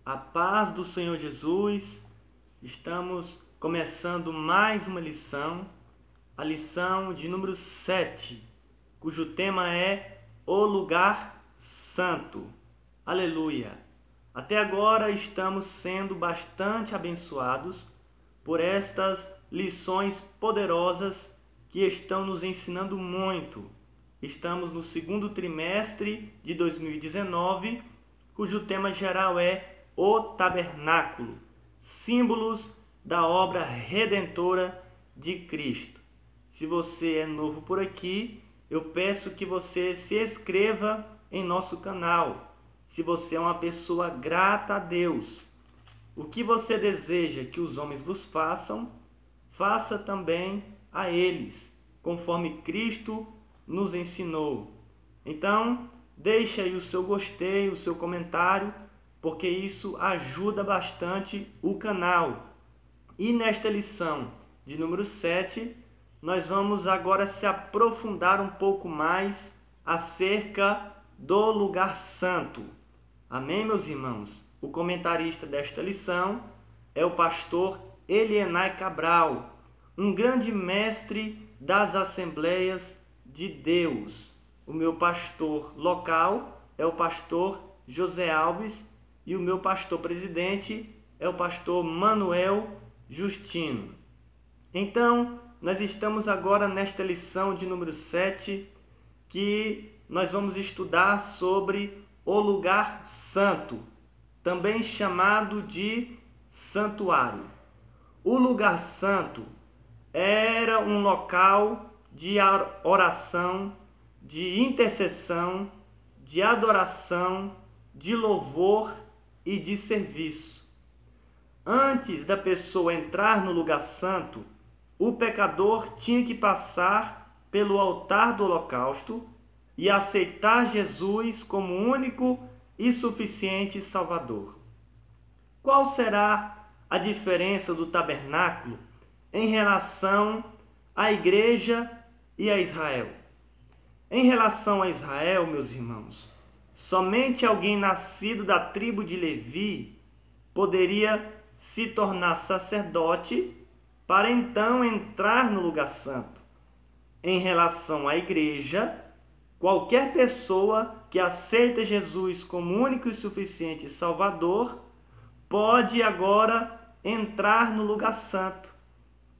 A paz do Senhor Jesus. Estamos começando mais uma lição, a lição de número 7, cujo tema é o lugar santo. Aleluia! Até agora estamos sendo bastante abençoados por estas lições poderosas que estão nos ensinando muito. Estamos no segundo trimestre de 2019, cujo tema geral é o tabernáculo, símbolos da obra redentora de Cristo. Se você é novo por aqui, eu peço que você se inscreva em nosso canal. Se você é uma pessoa grata a Deus, o que você deseja que os homens vos façam, faça também a eles, conforme Cristo nos ensinou. Então, deixe aí o seu gostei, o seu comentário, porque isso ajuda bastante o canal. E nesta lição de número 7, nós vamos agora se aprofundar um pouco mais acerca do lugar santo. Amém, meus irmãos? O comentarista desta lição é o pastor Elienay Cabral, um grande mestre das Assembleias de Deus. O meu pastor local é o pastor José Alves e o meu pastor presidente é o pastor Manuel Justino. Então, nós estamos agora nesta lição de número 7, que nós vamos estudar sobre o lugar santo, também chamado de santuário. O lugar santo era um local de oração, de intercessão, de adoração, de louvor e de serviço. Antes da pessoa entrar no lugar santo, o pecador tinha que passar pelo altar do holocausto e aceitar Jesus como único e suficiente Salvador. Qual será a diferença do tabernáculo em relação à igreja e a Israel? Em relação a Israel, meus irmãos, somente alguém nascido da tribo de Levi poderia se tornar sacerdote para então entrar no lugar santo. Em relação à igreja, qualquer pessoa que aceita Jesus como único e suficiente Salvador pode agora entrar no lugar santo,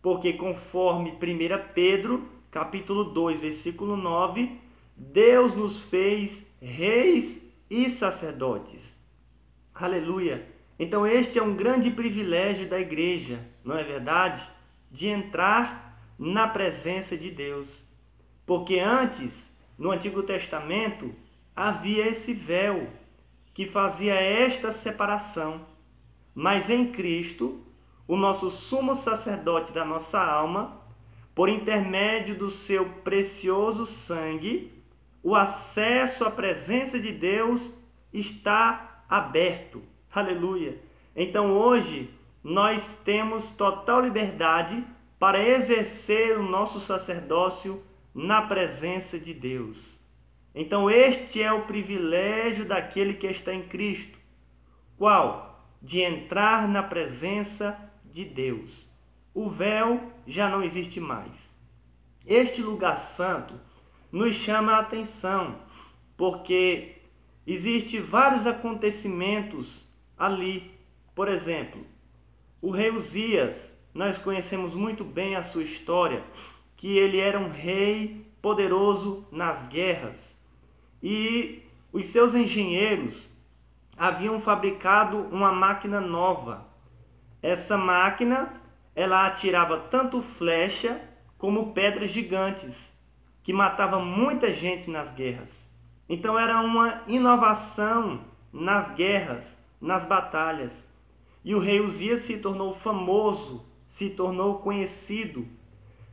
porque conforme 1 Pedro, capítulo 2, versículo 9, Deus nos fez reis e sacerdotes. Aleluia! Então este é um grande privilégio da igreja, não é verdade? De entrar na presença de Deus. Porque antes, no Antigo Testamento, havia esse véu que fazia esta separação. Mas em Cristo, o nosso sumo sacerdote da nossa alma, por intermédio do seu precioso sangue, o acesso à presença de Deus está aberto. Aleluia! Então hoje nós temos total liberdade para exercer o nosso sacerdócio na presença de Deus. Então este é o privilégio daquele que está em Cristo. Qual? De entrar na presença de Deus. O véu já não existe mais. Este lugar santo nos chama a atenção, porque existem vários acontecimentos ali. Por exemplo, o rei Uzias, nós conhecemos muito bem a sua história, que ele era um rei poderoso nas guerras. E os seus engenheiros haviam fabricado uma máquina nova. Essa máquina, ela atirava tanto flecha como pedras gigantes, que matava muita gente nas guerras. Então era uma inovação nas guerras, nas batalhas. E o rei Uzias se tornou famoso, se tornou conhecido.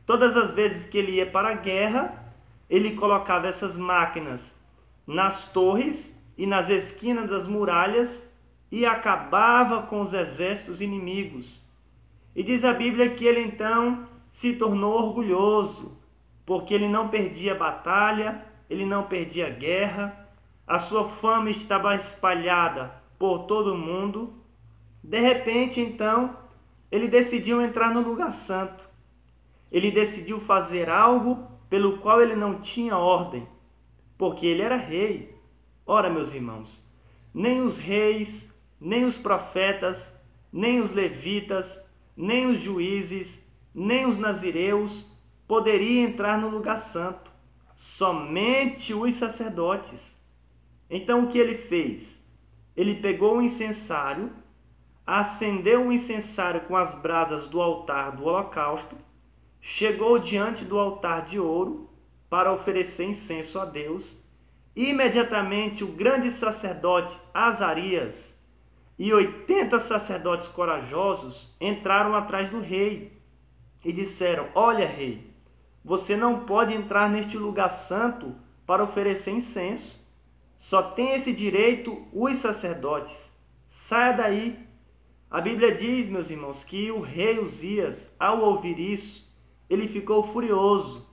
Todas as vezes que ele ia para a guerra, ele colocava essas máquinas nas torres e nas esquinas das muralhas e acabava com os exércitos inimigos. E diz a Bíblia que ele então se tornou orgulhoso, porque ele não perdia batalha, ele não perdia guerra, a sua fama estava espalhada por todo mundo. De repente, então, ele decidiu entrar no lugar santo. Ele decidiu fazer algo pelo qual ele não tinha ordem, porque ele era rei. Ora, meus irmãos, nem os reis, nem os profetas, nem os levitas, nem os juízes, nem os nazireus poderiam entrar no lugar santo. Somente os sacerdotes. Então o que ele fez? Ele pegou o incensário, acendeu o incensário com as brasas do altar do holocausto, chegou diante do altar de ouro para oferecer incenso a Deus. Imediatamente o grande sacerdote Azarias e 80 sacerdotes corajosos entraram atrás do rei e disseram: olha, rei, você não pode entrar neste lugar santo para oferecer incenso. Só tem esse direito os sacerdotes. Saia daí. A Bíblia diz, meus irmãos, que o rei Uzias, ao ouvir isso, ele ficou furioso.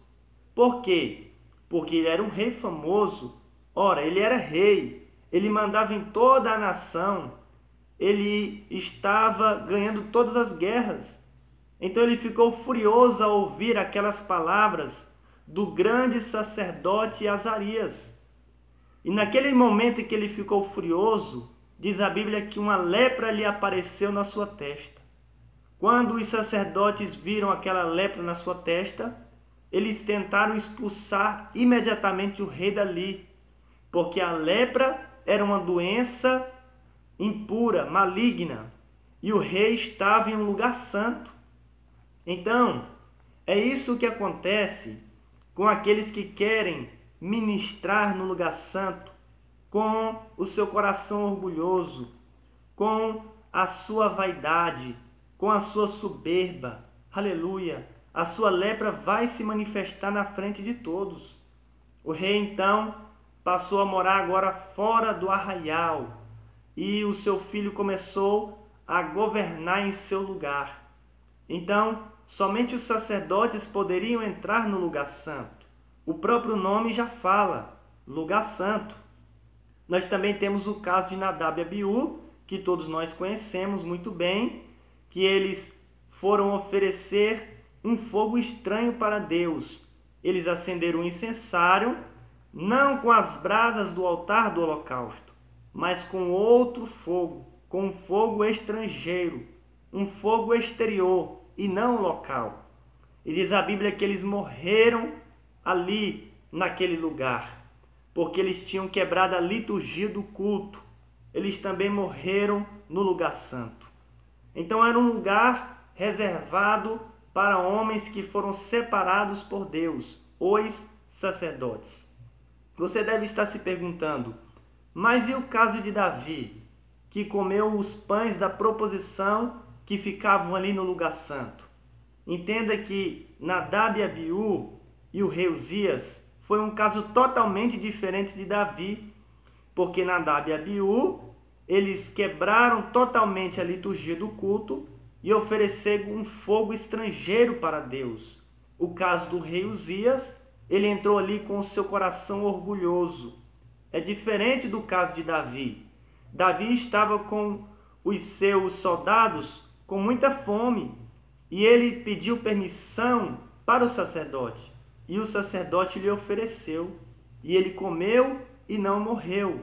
Por quê? Porque ele era um rei famoso. Ora, ele era rei. Ele mandava em toda a nação. Ele estava ganhando todas as guerras. Então ele ficou furioso ao ouvir aquelas palavras do grande sacerdote Azarias. E naquele momento em que ele ficou furioso, diz a Bíblia que uma lepra lhe apareceu na sua testa. Quando os sacerdotes viram aquela lepra na sua testa, eles tentaram expulsar imediatamente o rei dali, porque a lepra era uma doença impura, maligna, e o rei estava em um lugar santo. Então, é isso que acontece com aqueles que querem ministrar no lugar santo com o seu coração orgulhoso, com a sua vaidade, com a sua soberba. Aleluia! A sua lepra vai se manifestar na frente de todos. O rei então passou a morar agora fora do arraial e o seu filho começou a governar em seu lugar. Então, somente os sacerdotes poderiam entrar no lugar santo. O próprio nome já fala, lugar santo. Nós também temos o caso de Nadab e Abiú, que todos nós conhecemos muito bem, que eles foram oferecer um fogo estranho para Deus. Eles acenderam um incensário, não com as brasas do altar do holocausto, mas com outro fogo, com um fogo estrangeiro, um fogo exterior e não local. E diz a Bíblia que eles morreram ali, naquele lugar, porque eles tinham quebrado a liturgia do culto. Eles também morreram no lugar santo. Então era um lugar reservado para homens que foram separados por Deus, os sacerdotes. Você deve estar se perguntando, mas e o caso de Davi, que comeu os pães da proposição que ficavam ali no lugar santo? Entenda que Nadab e Abiú e o rei Uzias foi um caso totalmente diferente de Davi, porque Nadab e Abiú, eles quebraram totalmente a liturgia do culto e ofereceram um fogo estrangeiro para Deus. O caso do rei Uzias, ele entrou ali com o seu coração orgulhoso. É diferente do caso de Davi. Davi estava com os seus soldados com muita fome e ele pediu permissão para o sacerdote. E o sacerdote lhe ofereceu. E ele comeu e não morreu.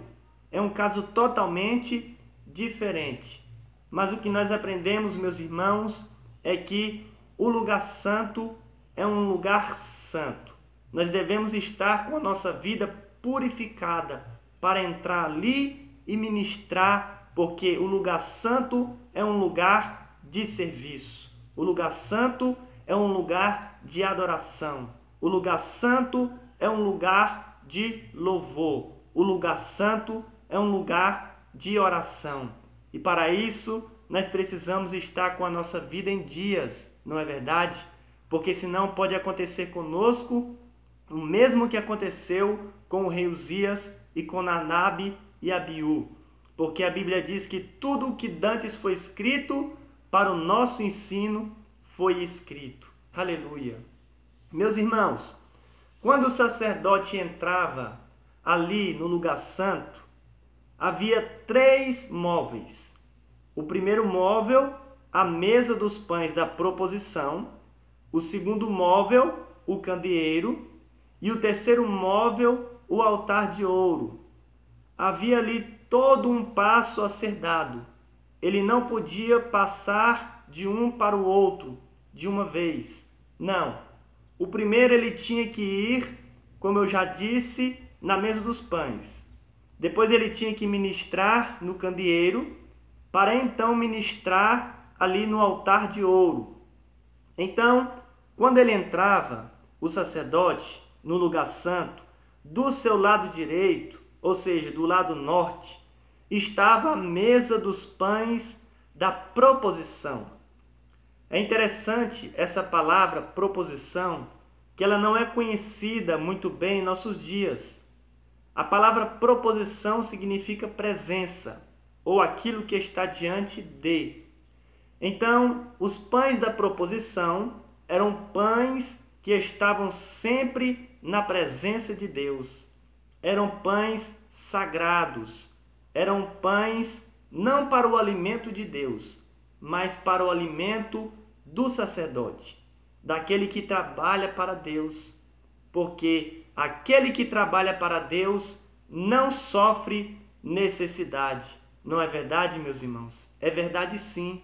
É um caso totalmente diferente. Mas o que nós aprendemos, meus irmãos, é que o lugar santo é um lugar santo. Nós devemos estar com a nossa vida purificada para entrar ali e ministrar, porque o lugar santo é um lugar de serviço. O lugar santo é um lugar de adoração. O lugar santo é um lugar de louvor. O lugar santo é um lugar de oração. E para isso, nós precisamos estar com a nossa vida em dias, não é verdade? Porque senão pode acontecer conosco o mesmo que aconteceu com o rei Uzias e com Nadab e Abiú. Porque a Bíblia diz que tudo o que dantes foi escrito para o nosso ensino foi escrito. Aleluia! Meus irmãos, quando o sacerdote entrava ali no lugar santo, havia 3 móveis. O primeiro móvel, a mesa dos pães da proposição. O segundo móvel, o candeeiro. E o terceiro móvel, o altar de ouro. Havia ali todo um passo a ser dado. Ele não podia passar de um para o outro de uma vez. Não. O primeiro ele tinha que ir, como eu já disse, na mesa dos pães. Depois ele tinha que ministrar no candeeiro, para então ministrar ali no altar de ouro. Então, quando ele entrava, o sacerdote, no lugar santo, do seu lado direito, ou seja, do lado norte, estava a mesa dos pães da proposição. É interessante essa palavra proposição, que ela não é conhecida muito bem em nossos dias. A palavra proposição significa presença, ou aquilo que está diante de. Então, os pães da proposição eram pães que estavam sempre na presença de Deus. Eram pães sagrados. Eram pães não para o alimento de Deus, mas para o alimento do sacerdote, daquele que trabalha para Deus. Porque aquele que trabalha para Deus não sofre necessidade. Não é verdade, meus irmãos? É verdade sim,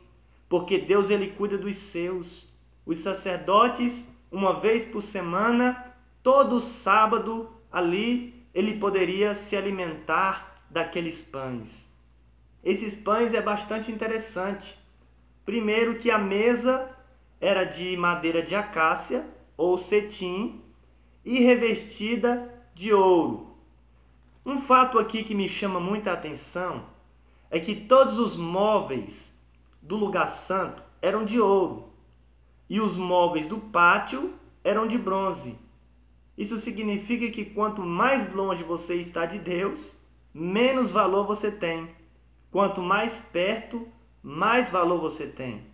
porque Deus ele cuida dos seus. Os sacerdotes, uma vez por semana, todo sábado ali, ele poderia se alimentar daqueles pães. Esses pães é bastante interessante. Primeiro que a mesa era de madeira de acácia ou cetim e revestida de ouro. Um fato aqui que me chama muita atenção é que todos os móveis do lugar santo eram de ouro e os móveis do pátio eram de bronze. Isso significa que quanto mais longe você está de Deus, menos valor você tem. Quanto mais perto, mais valor você tem.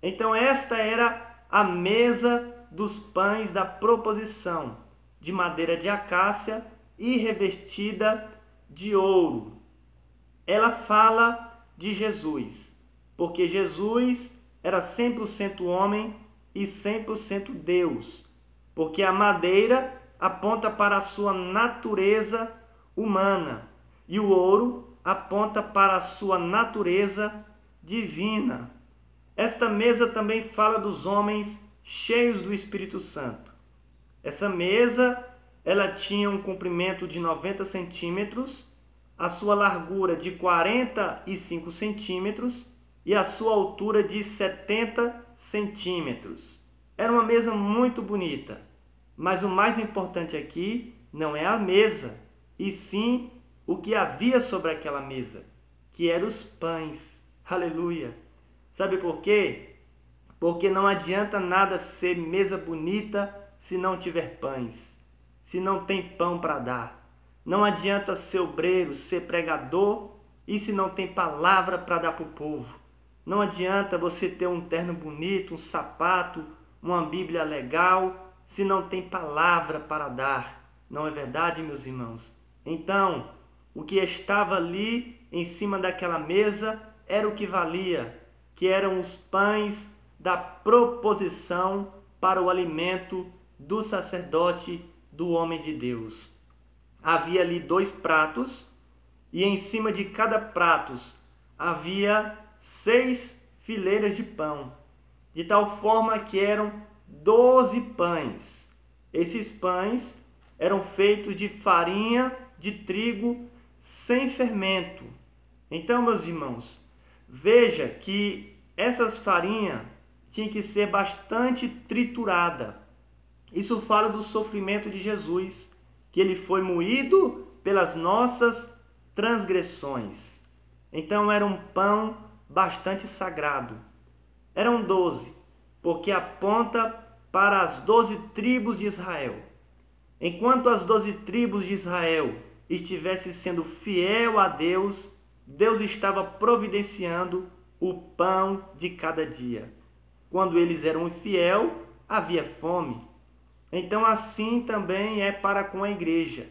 Então esta era a mesa dos pães da proposição, de madeira de acácia e revestida de ouro. Ela fala de Jesus, porque Jesus era 100% homem e 100% Deus, porque a madeira aponta para a sua natureza humana e o ouro aponta para a sua natureza divina. Esta mesa também fala dos homens cheios do Espírito Santo. Essa mesa, ela tinha um comprimento de 90 centímetros, a sua largura de 45 centímetros e a sua altura de 70 centímetros. Era uma mesa muito bonita, mas o mais importante aqui não é a mesa, e sim o que havia sobre aquela mesa, que eram os pães. Aleluia! Sabe por quê? Porque não adianta nada ser mesa bonita se não tiver pães, se não tem pão para dar. Não adianta ser obreiro, ser pregador e se não tem palavra para dar para o povo. Não adianta você ter um terno bonito, um sapato, uma Bíblia legal, se não tem palavra para dar. Não é verdade, meus irmãos? Então, o que estava ali em cima daquela mesa era o que valia, que eram os pães da proposição para o alimento do sacerdote, do homem de Deus. Havia ali 2 pratos e em cima de cada prato havia 6 fileiras de pão, de tal forma que eram 12 pães. Esses pães eram feitos de farinha de trigo sem fermento. Então, meus irmãos, veja que essas farinhas tinham que ser bastante triturada. Isso fala do sofrimento de Jesus, que ele foi moído pelas nossas transgressões. Então era um pão bastante sagrado. Eram 12, porque aponta para as 12 tribos de Israel. Enquanto as 12 tribos de Israel estivessem sendo fiel a Deus, Deus estava providenciando o pão de cada dia. Quando eles eram infiel, havia fome. Então assim também é para com a igreja.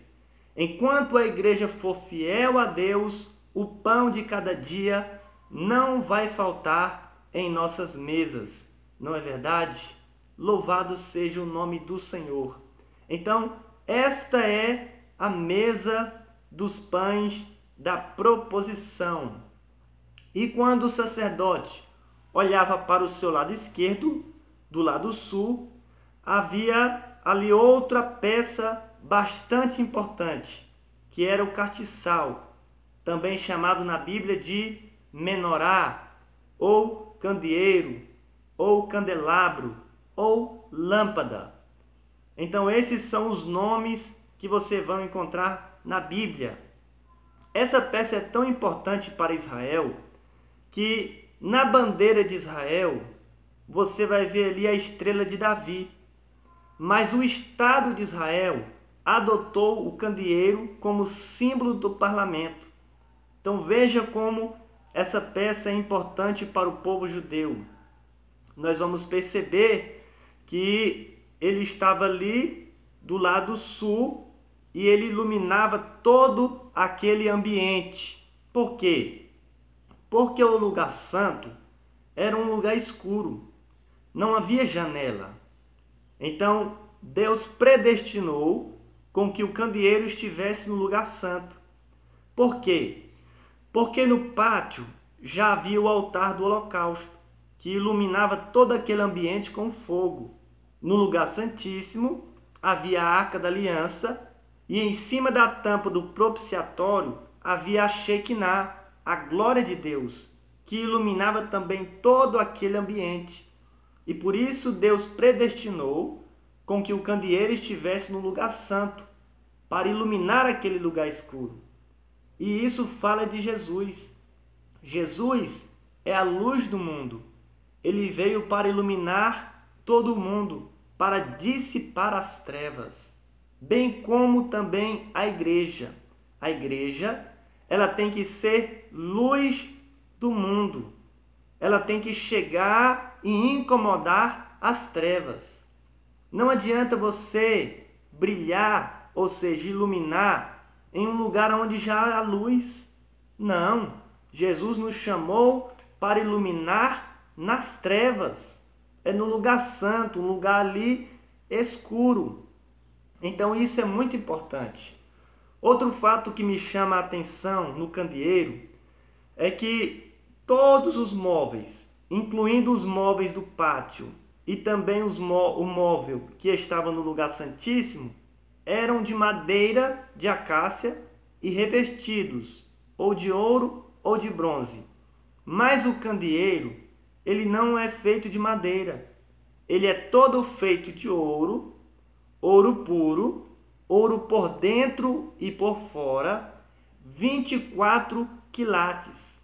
Enquanto a igreja for fiel a Deus, o pão de cada dia não vai faltar em nossas mesas. Não é verdade? Louvado seja o nome do Senhor. Então, esta é a mesa dos pães da proposição. E quando o sacerdote olhava para o seu lado esquerdo, do lado sul, havia ali outra peça bastante importante, que era o castiçal, também chamado na Bíblia de menorá, ou candeeiro, ou candelabro, ou lâmpada. Então esses são os nomes que você vai encontrar na Bíblia. Essa peça é tão importante para Israel que na bandeira de Israel você vai ver ali a estrela de Davi. Mas o Estado de Israel adotou o candeeiro como símbolo do parlamento. Então veja como essa peça é importante para o povo judeu. Nós vamos perceber que ele estava ali do lado sul e ele iluminava todo aquele ambiente. Por quê? Porque o lugar santo era um lugar escuro, não havia janela. Então Deus predestinou com que o candeeiro estivesse no lugar santo. Por quê? Porque no pátio já havia o altar do holocausto, que iluminava todo aquele ambiente com fogo. No lugar santíssimo havia a arca da aliança e em cima da tampa do propiciatório havia a Shekinah, a glória de Deus, que iluminava também todo aquele ambiente. E por isso Deus predestinou com que o candeeiro estivesse no lugar santo, para iluminar aquele lugar escuro. E isso fala de Jesus. Jesus é a luz do mundo. Ele veio para iluminar todo o mundo, para dissipar as trevas, bem como também a igreja. A igreja, ela tem que ser luz do mundo. Ela tem que chegar e incomodar as trevas. Não adianta você brilhar, ou seja, iluminar em um lugar onde já há luz. Não, Jesus nos chamou para iluminar nas trevas. É no lugar santo, um lugar ali escuro. Então isso é muito importante. Outro fato que me chama a atenção no candeeiro é que todos os móveis, incluindo os móveis do pátio e também o móvel que estava no lugar santíssimo, eram de madeira de acácia e revestidos, ou de ouro ou de bronze. Mas o candeeiro, ele não é feito de madeira. Ele é todo feito de ouro, ouro puro, ouro por dentro e por fora, 24 quilates.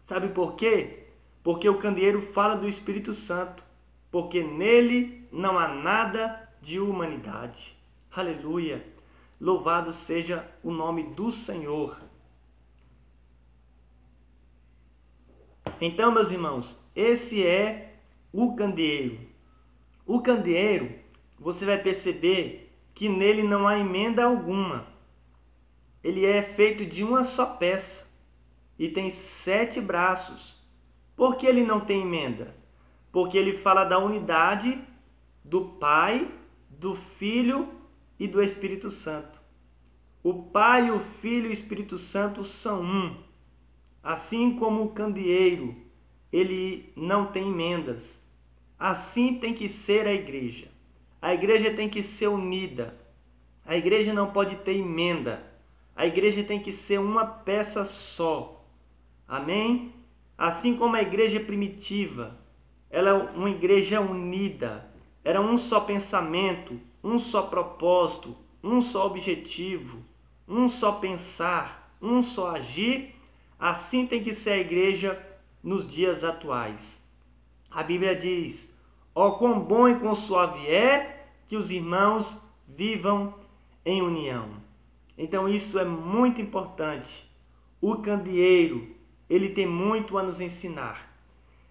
Sabe por quê? Porque o candeeiro fala do Espírito Santo, porque nele não há nada de humanidade. Aleluia! Louvado seja o nome do Senhor. Então, meus irmãos, esse é o candeeiro. O candeeiro, você vai perceber que nele não há emenda alguma. Ele é feito de uma só peça e tem 7 braços. Por que ele não tem emenda? Porque ele fala da unidade do Pai, do Filho e do Espírito Santo. O Pai, o Filho e o Espírito Santo são um. Assim como o candeeiro, ele não tem emendas. Assim tem que ser a igreja. A igreja tem que ser unida. A igreja não pode ter emenda. A igreja tem que ser uma peça só. Amém? Assim como a igreja primitiva, ela é uma igreja unida. Era um só pensamento, um só propósito, um só objetivo, um só pensar, um só agir. Assim tem que ser a igreja nos dias atuais. A Bíblia diz: ó, quão bom e quão suave é que os irmãos vivam em união. Então isso é muito importante. O candeeiro, ele tem muito a nos ensinar.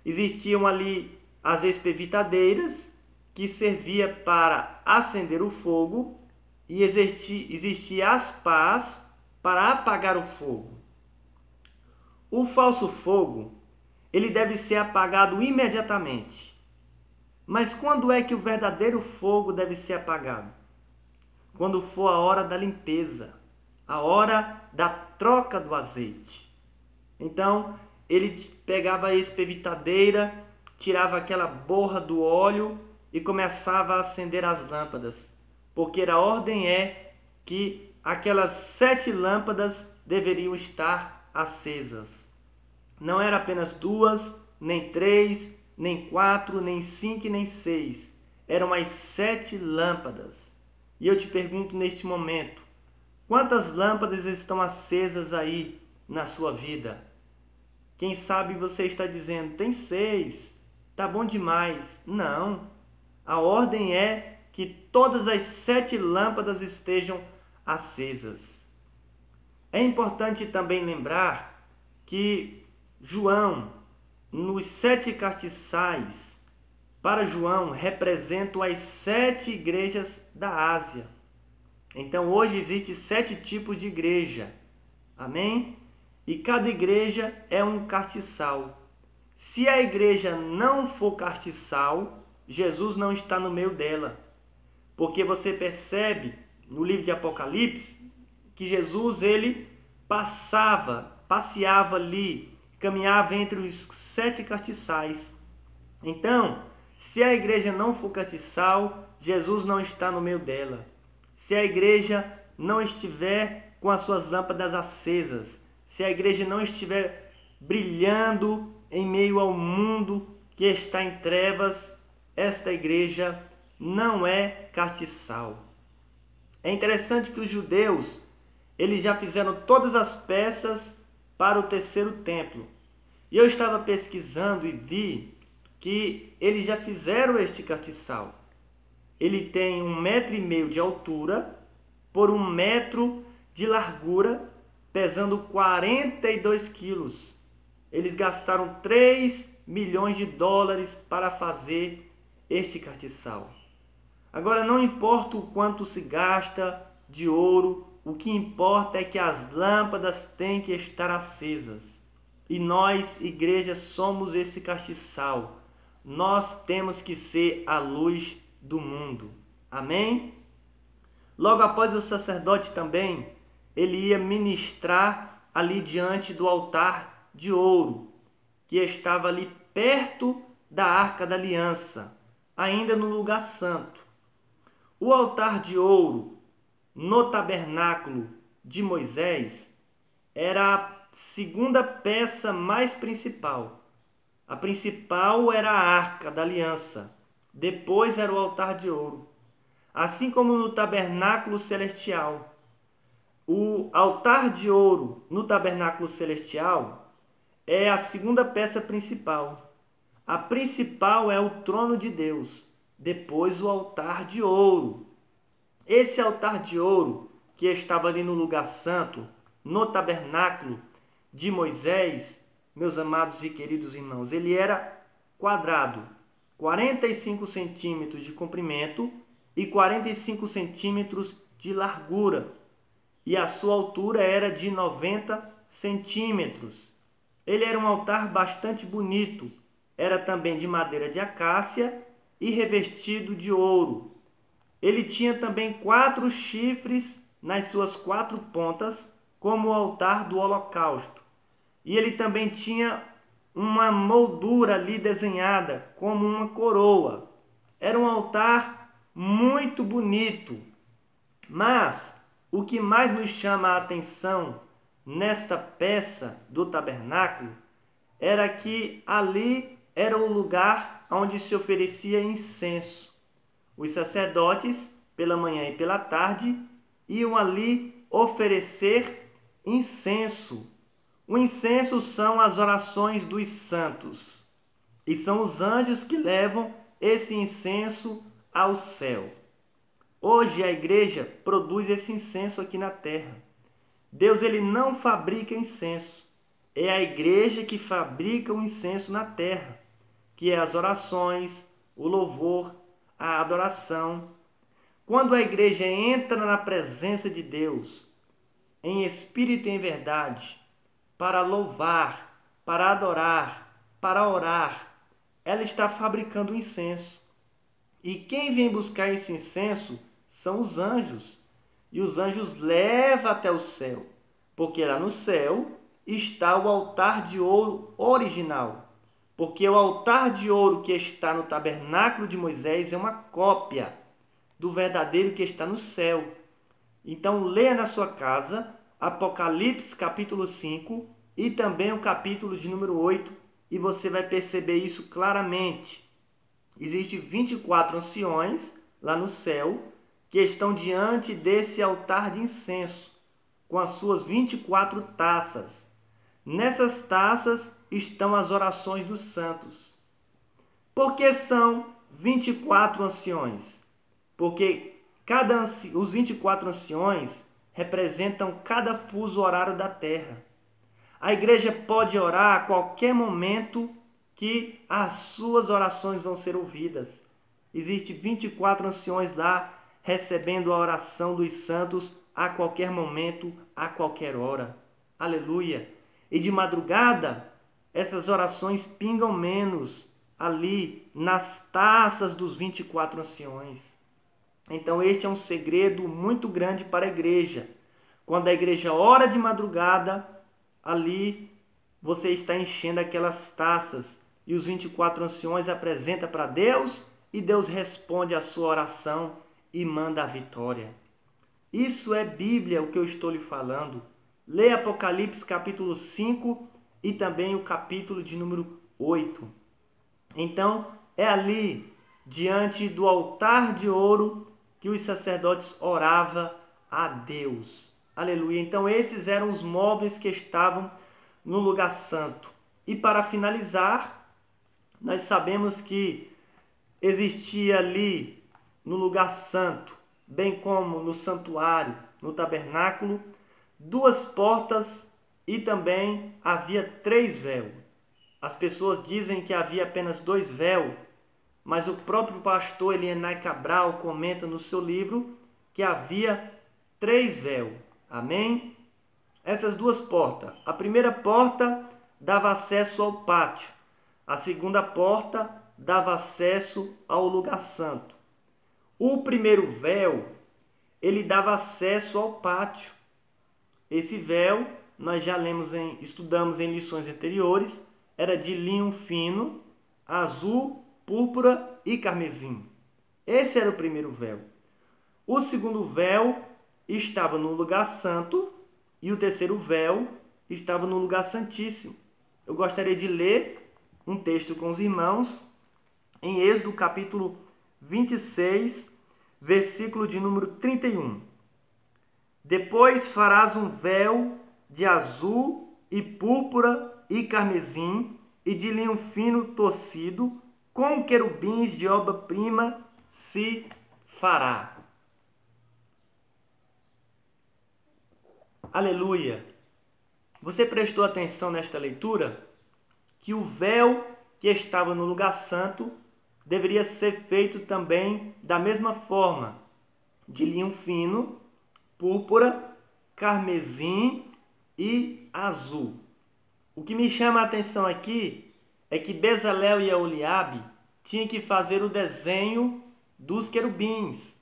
Existiam ali as espevitadeiras, que servia para acender o fogo, e existia as pás para apagar o fogo. O falso fogo, ele deve ser apagado imediatamente. Mas quando é que o verdadeiro fogo deve ser apagado? Quando for a hora da limpeza, a hora da troca do azeite. Então, ele pegava a espevitadeira, tirava aquela borra do óleo e começava a acender as lâmpadas, porque a ordem é que aquelas 7 lâmpadas deveriam estar acesas. Não era apenas 2, nem 3, nem 4, nem 5 e nem 6. Eram as 7 lâmpadas. E eu te pergunto neste momento, quantas lâmpadas estão acesas aí na sua vida? Quem sabe você está dizendo, tem 6, tá bom demais. Não, a ordem é que todas as 7 lâmpadas estejam acesas. É importante também lembrar que João, nos 7 castiçais, para João, representam as 7 igrejas da Ásia. Então, hoje existem 7 tipos de igreja. Amém? E cada igreja é um castiçal. Se a igreja não for castiçal, Jesus não está no meio dela. Porque você percebe no livro de Apocalipse que Jesus ele passeava ali, caminhava entre os 7 castiçais. Então, se a igreja não for castiçal, Jesus não está no meio dela. Se a igreja não estiver com as suas lâmpadas acesas, se a igreja não estiver brilhando em meio ao mundo que está em trevas, esta igreja não é castiçal. É interessante que os judeus, eles já fizeram todas as peças para o terceiro templo. E eu estava pesquisando e vi que eles já fizeram este castiçal. Ele tem 1,5 metro de altura por 1 metro de largura, pesando 42 quilos. Eles gastaram 3 milhões de dólares para fazer este castiçal. Agora, não importa o quanto se gasta de ouro, o que importa é que as lâmpadas têm que estar acesas. E nós, igreja, somos esse castiçal. Nós temos que ser a luz do mundo. Amém? Logo após o sacerdote também, ele ia ministrar ali diante do altar de ouro, que estava ali perto da Arca da Aliança, ainda no lugar santo. O altar de ouro no tabernáculo de Moisés era a segunda peça mais principal. A principal era a Arca da Aliança, depois era o altar de ouro. Assim como no tabernáculo celestial. O altar de ouro no tabernáculo celestial é a segunda peça principal. A principal é o trono de Deus, depois o altar de ouro. Esse altar de ouro que estava ali no lugar santo, no tabernáculo de Moisés, meus amados e queridos irmãos, ele era quadrado, 45 centímetros de comprimento e 45 centímetros de largura. E a sua altura era de 90 centímetros. Ele era um altar bastante bonito. Era também de madeira de acácia e revestido de ouro. Ele tinha também 4 chifres nas suas 4 pontas, como o altar do holocausto. E ele também tinha uma moldura ali desenhada, como uma coroa. Era um altar muito bonito. Mas o que mais nos chama a atenção nesta peça do tabernáculo era que ali era o lugar onde se oferecia incenso. Os sacerdotes, pela manhã e pela tarde, iam ali oferecer incenso. O incenso são as orações dos santos. E são os anjos que levam esse incenso ao céu. Hoje a igreja produz esse incenso aqui na terra. Deus ele não fabrica incenso. É a igreja que fabrica o incenso na terra, que é as orações, o louvor, a adoração. Quando a igreja entra na presença de Deus, em espírito e em verdade, para louvar, para adorar, para orar. Ela está fabricando incenso. E quem vem buscar esse incenso são os anjos. E os anjos levam até o céu, porque lá no céu está o altar de ouro original. Porque o altar de ouro que está no tabernáculo de Moisés é uma cópia do verdadeiro que está no céu. Então leia na sua casa Apocalipse capítulo 5 e também o capítulo de número 8 e você vai perceber isso claramente. Existem 24 anciões lá no céu que estão diante desse altar de incenso com as suas 24 taças. Nessas taças estão as orações dos santos. Por que são 24 anciões? Porque os 24 anciões representam cada fuso horário da terra. A igreja pode orar a qualquer momento que as suas orações vão ser ouvidas. Existem 24 anciões lá recebendo a oração dos santos a qualquer momento, a qualquer hora. Aleluia! E de madrugada, essas orações pingam menos ali nas taças dos 24 anciões. Então este é um segredo muito grande para a igreja. Quando a igreja ora de madrugada, ali você está enchendo aquelas taças e os 24 anciões apresentam para Deus e Deus responde a sua oração e manda a vitória. Isso é Bíblia, o que eu estou lhe falando. Leia Apocalipse capítulo 5 e também o capítulo de número 8. Então, é ali, diante do altar de ouro, que os sacerdotes oravam a Deus. Aleluia. Então, esses eram os móveis que estavam no lugar santo. E para finalizar, nós sabemos que existia ali no lugar santo, bem como no santuário, no tabernáculo, 2 portas e também havia 3 véus. As pessoas dizem que havia apenas 2 véus, mas o próprio pastor Elienay Cabral comenta no seu livro que havia 3 véus. Amém? Essas 2 portas. A primeira porta dava acesso ao pátio. A segunda porta dava acesso ao lugar santo. O primeiro véu, ele dava acesso ao pátio. Esse véu, nós já estudamos em lições anteriores, era de linho fino, azul, púrpura e carmesim. Esse era o primeiro véu. O segundo véu estava no lugar santo e o terceiro véu estava no lugar santíssimo. Eu gostaria de ler um texto com os irmãos em Êxodo capítulo 26, versículo de número 31. Depois farás um véu de azul e púrpura e carmesim e de linho fino torcido, com querubins de obra-prima se fará. Aleluia! Você prestou atenção nesta leitura? Que o véu que estava no lugar santo deveria ser feito também da mesma forma, de linho fino, púrpura, carmesim e azul. O que me chama a atenção aqui é que Bezalel e Aholiabe tinham que fazer o desenho dos querubins.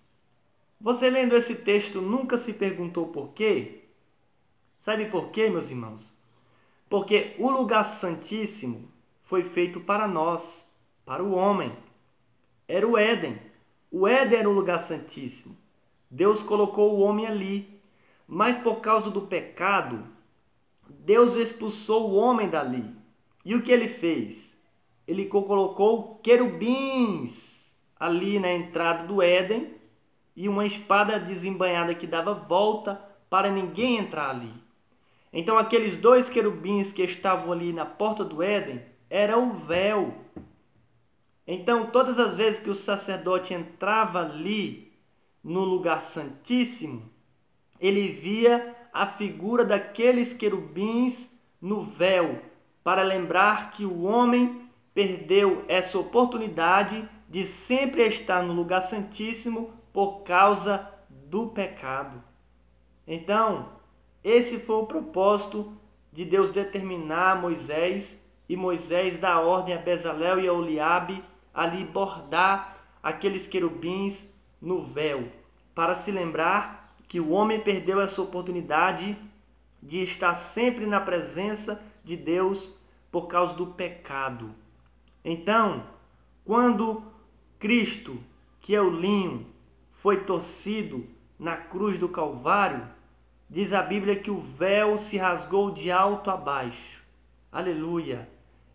Você lendo esse texto nunca se perguntou por quê? Sabe por quê, meus irmãos? Porque o lugar santíssimo foi feito para nós, para o homem. Era o Éden. O Éden era o lugar santíssimo. Deus colocou o homem ali. Mas por causa do pecado, Deus expulsou o homem dali. E o que ele fez? Ele colocou querubins ali na entrada do Éden e uma espada desembainhada que dava volta para ninguém entrar ali. Então aqueles 2 querubins que estavam ali na porta do Éden era o véu. Então todas as vezes que o sacerdote entrava ali no lugar santíssimo, ele via a figura daqueles querubins no véu, para lembrar que o homem perdeu essa oportunidade de sempre estar no lugar santíssimo por causa do pecado. Então, esse foi o propósito de Deus determinar Moisés, e Moisés dar ordem a Bezalel e a Oliabe ali bordar aqueles querubins no véu, para se lembrar que o homem perdeu essa oportunidade de estar sempre na presença de Deus por causa do pecado. Então, quando Cristo, que é o linho, foi torcido na cruz do Calvário, diz a Bíblia que o véu se rasgou de alto a baixo. Aleluia!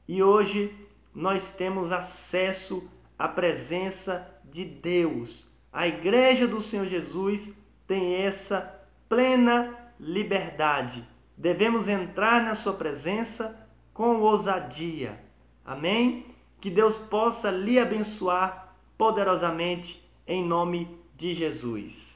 E hoje nós temos acesso à presença de Deus. A igreja do Senhor Jesus tem essa plena liberdade. Devemos entrar na sua presença com ousadia. Amém? Que Deus possa lhe abençoar poderosamente em nome de Jesus.